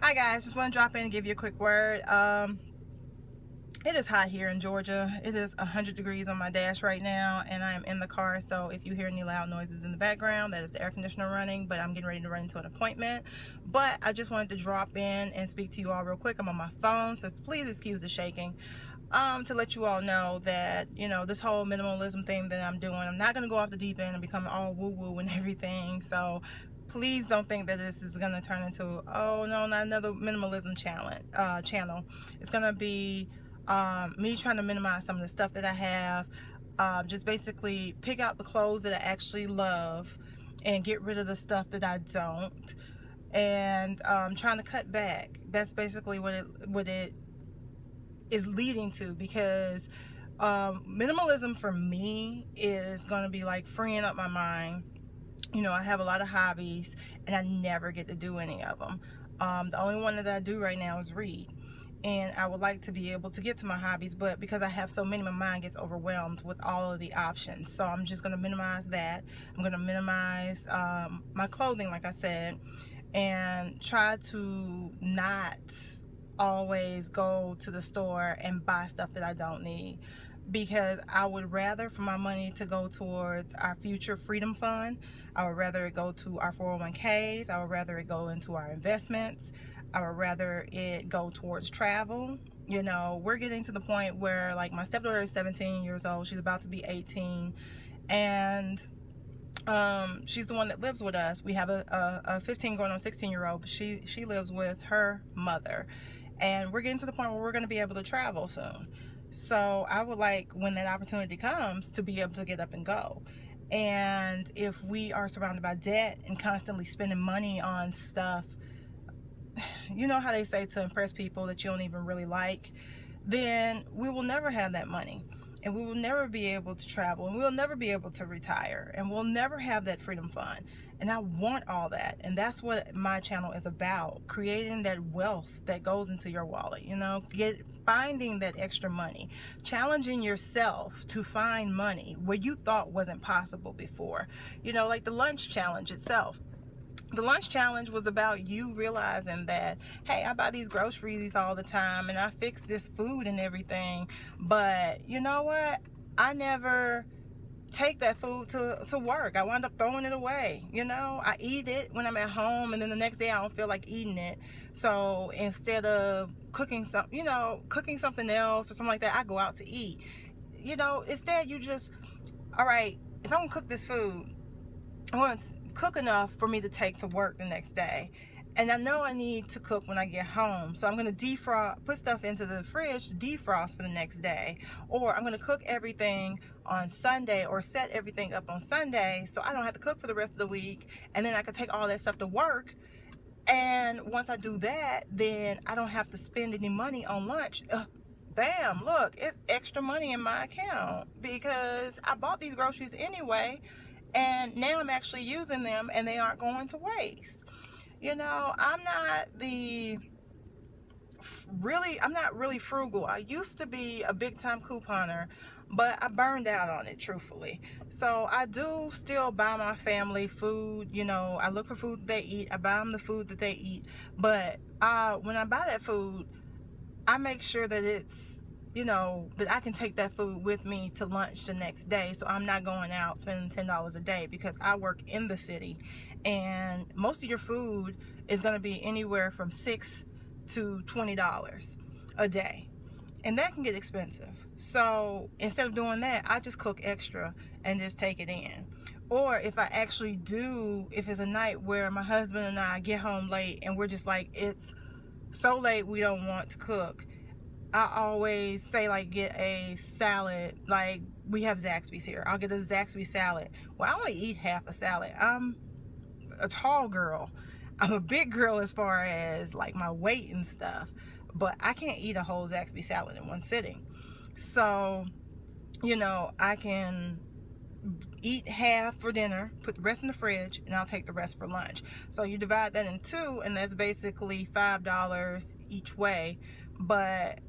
Hi guys, just want to drop in and give you a quick word. It is hot here in Georgia. It is 100 degrees on my dash right now, and I am in the car, so if you hear any loud noises in the background, that is the air conditioner running, but I'm getting ready to run into an appointment. But I just wanted to drop in and speak to you all real quick. I'm on my phone, so please excuse the shaking. To let you all know that, this whole minimalism thing that I'm doing, I'm not going to go off the deep end and become all woo-woo and everything, so please don't think that this is going to turn into, oh no, not another minimalism channel. It's going to be me trying to minimize some of the stuff that I have, just basically pick out the clothes that I actually love and get rid of the stuff that I don't, and trying to cut back. That's basically what it is leading to, because minimalism for me is going to be like freeing up my mind. I have a lot of hobbies and I never get to do any of them. The only one that I do right now is read, and I would like to be able to get to my hobbies, but because I have so many, my mind gets overwhelmed with all of the options. So I'm just going to minimize that. I'm going to minimize my clothing, like I said, and try to not always go to the store and buy stuff that I don't need, because I would rather for my money to go towards our future freedom fund. I would rather it go to our 401ks. I would rather it go into our investments. I would rather it go towards travel. We're getting to the point where, like, my stepdaughter is 17 years old. She's about to be 18, and she's the one that lives with us. We have a 15 going on 16-year-old, but she lives with her mother, and we're getting to the point where we're going to be able to travel soon. So I would like, when that opportunity comes, to be able to get up and go. And if we are surrounded by debt and constantly spending money on stuff, you know how they say to impress people that you don't even really like, then we will never have that money, and we will never be able to travel, and we'll never be able to retire, and we'll never have that freedom fund. And I want all that, and that's what my channel is about: creating that wealth that goes into your wallet. Finding that extra money, challenging yourself to find money where you thought wasn't possible before. Like the lunch challenge itself. The lunch challenge was about you realizing that, hey, I buy these groceries all the time and I fix this food and everything, but you know what? I never take that food to work. I wind up throwing it away. I eat it when I'm at home, and then the next day I don't feel like eating it. So instead of cooking something else or something like that, I go out to eat. Instead you just, all right, if I'm gonna cook this food, I want to cook enough for me to take to work the next day, and I know I need to cook when I get home, so I'm going to defrost, put stuff into the fridge to defrost for the next day, or I'm going to cook everything on Sunday, or set everything up on Sunday so I don't have to cook for the rest of the week, and then I can take all that stuff to work. And once I do that, then I don't have to spend any money on lunch. Bam, look, it's extra money in my account because I bought these groceries anyway, and now I'm actually using them and they aren't going to waste. I'm not really frugal. I used to be a big time couponer, but I burned out on it, truthfully. So I do still buy my family food. I look for food that they eat. I buy them the food that they eat. But when I buy that food, I make sure that it's, that I can take that food with me to lunch the next day, so I'm not going out spending $10 a day, because I work in the city, and most of your food is going to be anywhere from $6 to $20 a day, and that can get expensive. So instead of doing that, I just cook extra and just take it in. Or if it's a night where my husband and I get home late and we're just like, it's so late we don't want to cook, I always say, like, get a salad. Like, we have Zaxby's here. I'll get a Zaxby salad. Well, I only eat half a salad. I'm a tall girl. I'm a big girl as far as, like, my weight and stuff. But I can't eat a whole Zaxby salad in one sitting. So, I can eat half for dinner, put the rest in the fridge, and I'll take the rest for lunch. So you divide that in two, and that's basically $5 each way. But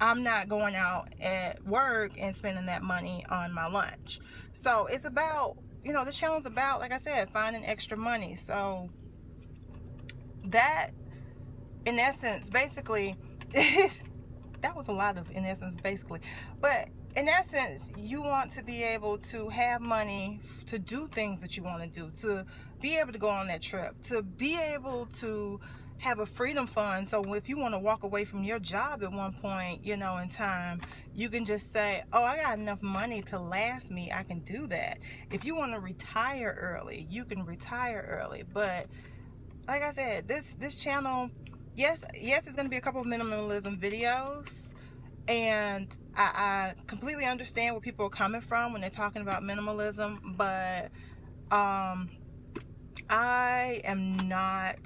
I'm not going out at work and spending that money on my lunch. So it's about, the channel's about, like I said, finding extra money. So that in essence, basically, that was a lot of in essence, basically. But in essence, you want to be able to have money to do things that you want to do, to be able to go on that trip, to be able to have a freedom fund. So if you want to walk away from your job at one point, you know, in time, you can just say, oh, I got enough money to last me. I can do that. If you want to retire early, you can retire early. But like I said, this channel, yes, it's going to be a couple of minimalism videos, and I completely understand where people are coming from when they're talking about minimalism, but I am not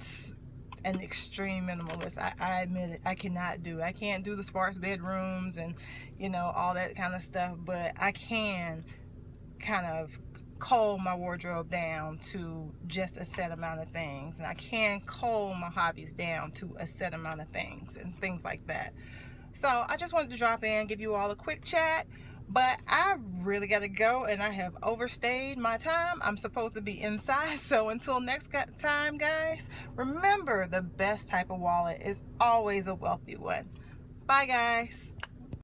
an extreme minimalist. I admit it. I can't do the sparse bedrooms and, you know, all that kind of stuff, but I can kind of cull my wardrobe down to just a set amount of things, and I can cull my hobbies down to a set amount of things and things like that. So I just wanted to drop in, give you all a quick chat, but I really got to go, and I have overstayed my time. I'm supposed to be inside. So until next time, guys, remember, the best type of wallet is always a wealthy one. Bye, guys.